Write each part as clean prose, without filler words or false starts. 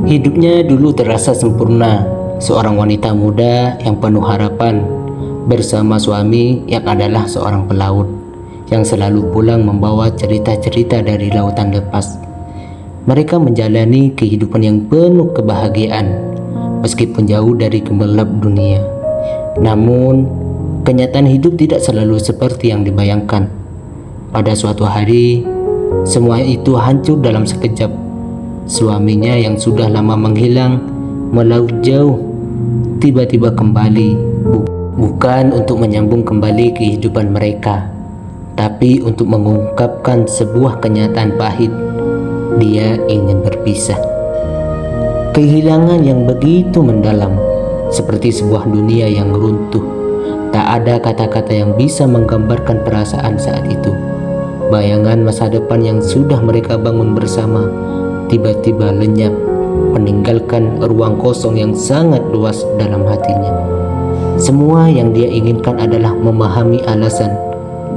Hidupnya dulu terasa sempurna, seorang wanita muda yang penuh harapan bersama suami yang adalah seorang pelaut yang selalu pulang membawa cerita-cerita dari lautan lepas. Mereka menjalani kehidupan yang penuh kebahagiaan meskipun jauh dari gemerlap dunia. Namun, kenyataan hidup tidak selalu seperti yang dibayangkan. Pada suatu hari, semua itu hancur dalam sekejap. Suaminya yang sudah lama menghilang melaut jauh tiba-tiba kembali, bukan untuk menyambung kembali kehidupan mereka, tapi untuk mengungkapkan sebuah kenyataan pahit. Dia ingin berpisah. Kehilangan yang begitu mendalam, seperti sebuah dunia yang runtuh. Tak ada kata-kata yang bisa menggambarkan perasaan saat itu. Bayangan masa depan yang sudah mereka bangun bersama tiba-tiba lenyap, meninggalkan ruang kosong yang sangat luas dalam hatinya. Semua yang dia inginkan adalah memahami alasan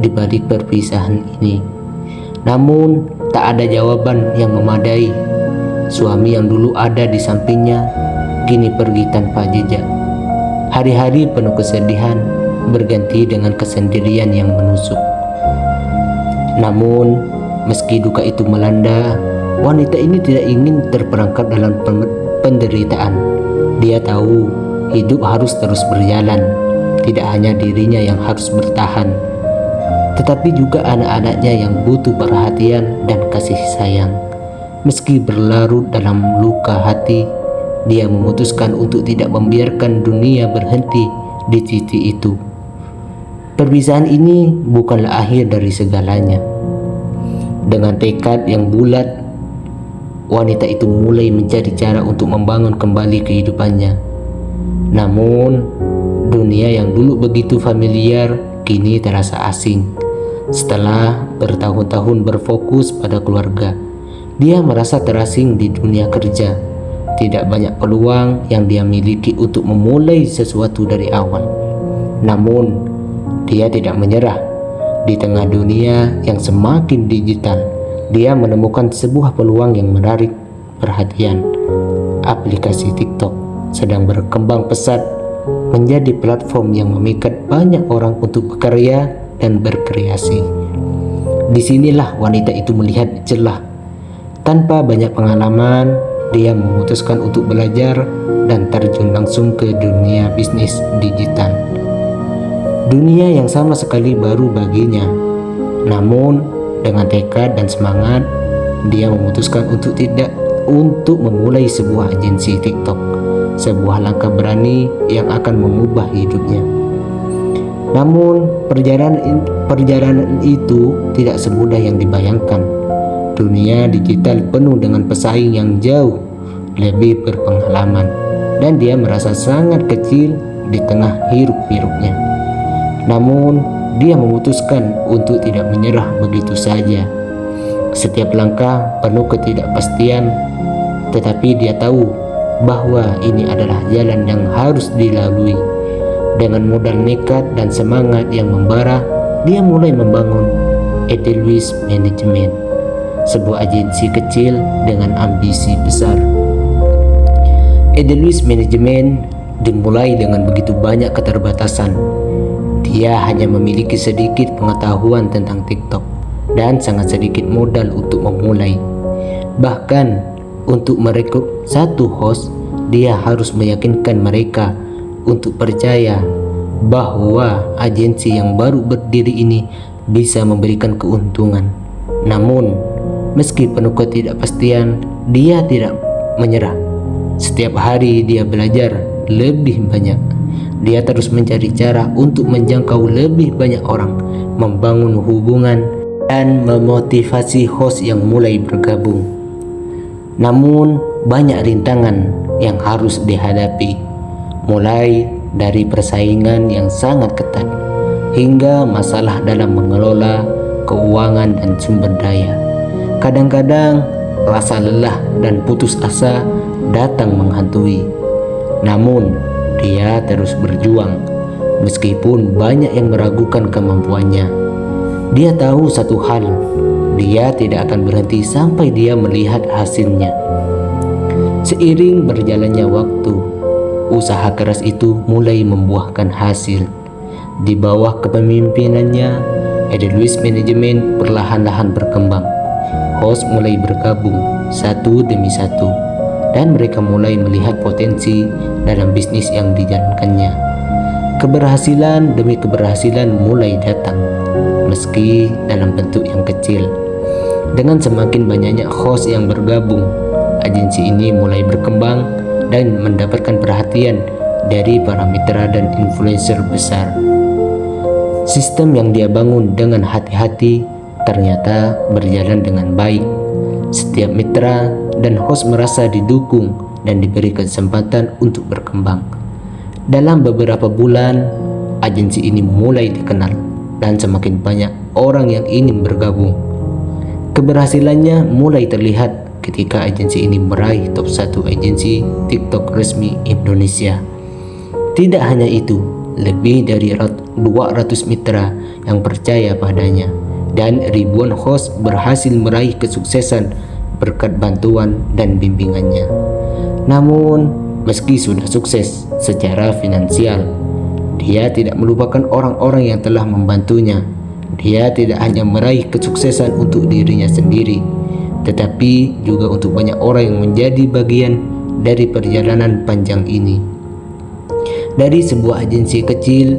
di balik perpisahan ini. Namun, tak ada jawaban yang memadai. Suami yang dulu ada di sampingnya kini pergi tanpa jejak. Hari-hari penuh kesedihan berganti dengan kesendirian yang menusuk. Namun, meski duka itu melanda, wanita ini tidak ingin terperangkap dalam penderitaan. Dia tahu hidup harus terus berjalan. Tidak hanya dirinya yang harus bertahan, tetapi juga anak-anaknya yang butuh perhatian dan kasih sayang. Meski berlarut dalam luka hati, dia memutuskan untuk tidak membiarkan dunia berhenti di titik itu. Perpisahan ini bukanlah akhir dari segalanya. Dengan tekad yang bulat, wanita itu mulai mencari cara untuk membangun kembali kehidupannya. Namun, dunia yang dulu begitu familiar kini terasa asing. Setelah bertahun-tahun berfokus pada keluarga, dia merasa terasing di dunia kerja. Tidak banyak peluang yang dia miliki untuk memulai sesuatu dari awal. Namun, dia tidak menyerah. Di tengah dunia yang semakin digital, dia menemukan sebuah peluang yang menarik perhatian. Aplikasi TikTok sedang berkembang pesat menjadi platform yang memikat banyak orang untuk berkarya dan berkreasi. Disinilah wanita itu melihat celah. Tanpa banyak pengalaman, dia memutuskan untuk belajar dan terjun langsung ke dunia bisnis digital. Dunia yang sama sekali baru baginya. Namun, dengan tekad dan semangat, dia memutuskan untuk memulai sebuah agensi TikTok, sebuah langkah berani yang akan mengubah hidupnya. Namun, perjalanan itu tidak semudah yang dibayangkan. Dunia digital penuh dengan pesaing yang jauh lebih berpengalaman, dan dia merasa sangat kecil di tengah hiruk-pikuknya. Namun, dia memutuskan untuk tidak menyerah begitu saja. Setiap langkah penuh ketidakpastian, tetapi dia tahu bahwa ini adalah jalan yang harus dilalui. Dengan modal nekat dan semangat yang membara, dia mulai membangun Edelweiss Management, sebuah agensi kecil dengan ambisi besar. Edelweiss Management dimulai dengan begitu banyak keterbatasan. Dia hanya memiliki sedikit pengetahuan tentang TikTok dan sangat sedikit modal untuk memulai. Bahkan untuk merekrut satu host, dia harus meyakinkan mereka untuk percaya bahwa agensi yang baru berdiri ini bisa memberikan keuntungan. Namun, meski penuh ketidakpastian, dia tidak menyerah. Setiap hari dia belajar lebih banyak. Dia terus mencari cara untuk menjangkau lebih banyak orang, membangun hubungan, dan memotivasi host yang mulai bergabung. Namun, banyak rintangan yang harus dihadapi, mulai dari persaingan yang sangat ketat, hingga masalah dalam mengelola keuangan dan sumber daya. Kadang-kadang, rasa lelah dan putus asa datang menghantui. Namun, dia terus berjuang, meskipun banyak yang meragukan kemampuannya. Dia tahu satu hal, dia tidak akan berhenti sampai dia melihat hasilnya. Seiring berjalannya waktu, usaha keras itu mulai membuahkan hasil. Di bawah kepemimpinannya, Edelweiss Management perlahan-lahan berkembang. Host mulai bergabung satu demi satu, dan mereka mulai melihat potensi dalam bisnis yang dijalankannya. Keberhasilan demi keberhasilan mulai datang, meski dalam bentuk yang kecil. Dengan semakin banyaknya host yang bergabung, agensi ini mulai berkembang dan mendapatkan perhatian dari para mitra dan influencer besar. Sistem yang dia bangun dengan hati-hati ternyata berjalan dengan baik. Setiap mitra dan host merasa didukung dan diberi kesempatan untuk berkembang. Dalam beberapa bulan, agensi ini mulai dikenal dan semakin banyak orang yang ingin bergabung. Keberhasilannya mulai terlihat ketika agensi ini meraih top 1 agensi TikTok resmi Indonesia. Tidak hanya itu, lebih dari 200 mitra yang percaya padanya, dan ribuan host berhasil meraih kesuksesan berkat bantuan dan bimbingannya. Namun, meski sudah sukses secara finansial, dia tidak melupakan orang-orang yang telah membantunya. Dia tidak hanya meraih kesuksesan untuk dirinya sendiri, tetapi juga untuk banyak orang yang menjadi bagian dari perjalanan panjang ini. Dari sebuah agensi kecil,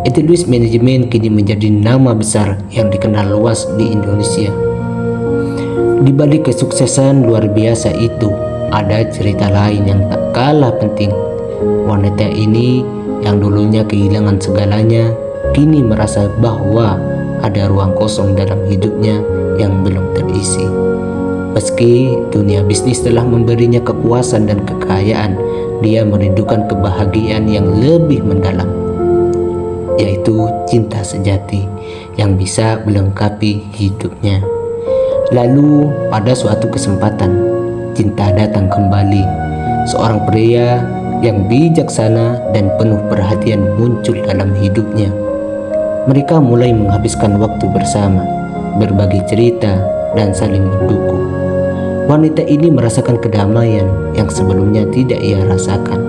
Edelweiss Management kini menjadi nama besar yang dikenal luas di Indonesia. Di balik kesuksesan luar biasa itu, ada cerita lain yang tak kalah penting. Wanita ini yang dulunya kehilangan segalanya, kini merasa bahwa ada ruang kosong dalam hidupnya yang belum terisi. Meski dunia bisnis telah memberinya kepuasan dan kekayaan, dia merindukan kebahagiaan yang lebih mendalam, yaitu cinta sejati yang bisa melengkapi hidupnya. Lalu pada suatu kesempatan, cinta datang kembali. Seorang pria yang bijaksana dan penuh perhatian muncul dalam hidupnya. Mereka mulai menghabiskan waktu bersama, berbagi cerita, dan saling mendukung. Wanita ini merasakan kedamaian yang sebelumnya tidak ia rasakan.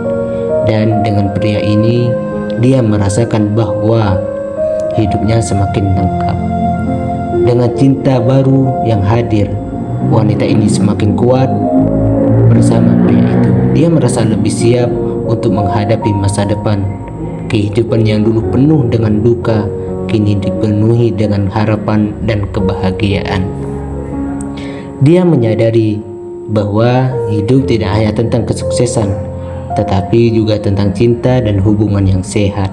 Dan dengan pria ini, dia merasakan bahwa hidupnya semakin lengkap. Dengan cinta baru yang hadir, wanita ini semakin kuat bersama pria itu. Dia merasa lebih siap untuk menghadapi masa depan. Kehidupan yang dulu penuh dengan duka, kini dipenuhi dengan harapan dan kebahagiaan. Dia menyadari bahwa hidup tidak hanya tentang kesuksesan, tetapi juga tentang cinta dan hubungan yang sehat.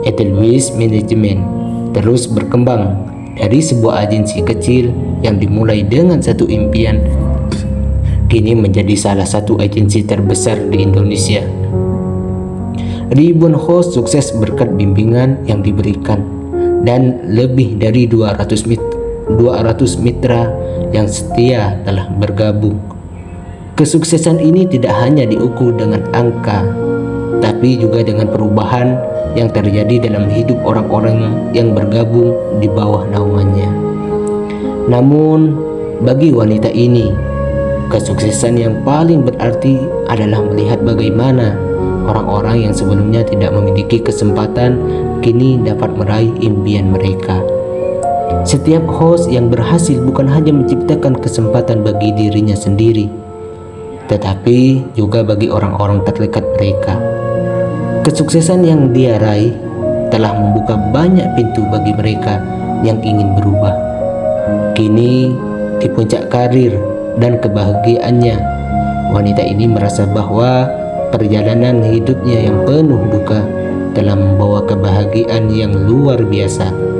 Edelweiss Management terus berkembang dari sebuah agensi kecil yang dimulai dengan satu impian, kini menjadi salah satu agensi terbesar di Indonesia. Ribuan host sukses berkat bimbingan yang diberikan, dan lebih dari 200 mitra yang setia telah bergabung. Kesuksesan ini tidak hanya diukur dengan angka, tapi juga dengan perubahan yang terjadi dalam hidup orang-orang yang bergabung di bawah naungannya. Namun, bagi wanita ini, kesuksesan yang paling berarti adalah melihat bagaimana orang-orang yang sebelumnya tidak memiliki kesempatan kini dapat meraih impian mereka. Setiap host yang berhasil bukan hanya menciptakan kesempatan bagi dirinya sendiri, tetapi juga bagi orang-orang terdekat mereka. Kesuksesan yang dia raih telah membuka banyak pintu bagi mereka yang ingin berubah. Kini, di puncak karir dan kebahagiaannya, wanita ini merasa bahwa perjalanan hidupnya yang penuh duka telah membawa kebahagiaan yang luar biasa.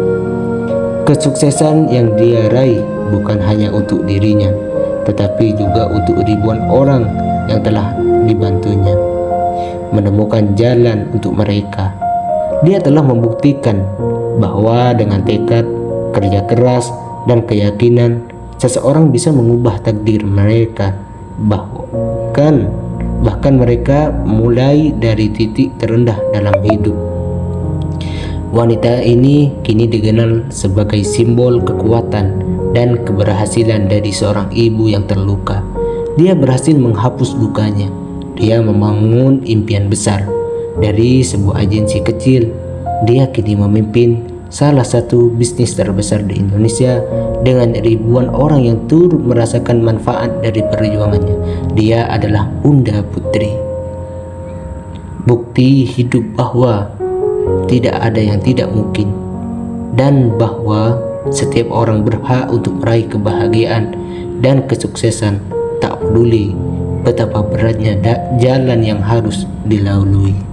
Kesuksesan yang dia raih bukan hanya untuk dirinya, tetapi juga untuk ribuan orang yang telah dibantunya menemukan jalan untuk mereka. Dia telah membuktikan bahwa dengan tekad, kerja keras, dan keyakinan, seseorang bisa mengubah takdir mereka, bahkan mereka mulai dari titik terendah dalam hidup. Wanita ini kini dikenal sebagai simbol kekuatan dan keberhasilan dari seorang ibu yang terluka Dia berhasil menghapus lukanya. Dia membangun impian besar. Dari sebuah agensi kecil, dia kini memimpin salah satu bisnis terbesar di Indonesia dengan ribuan orang yang turut merasakan manfaat dari perjuangannya. Dia adalah Unda Putri. Bukti hidup bahwa tidak ada yang tidak mungkin, dan bahwa setiap orang berhak untuk meraih kebahagiaan dan kesuksesan, tak peduli betapa beratnya jalan yang harus dilalui.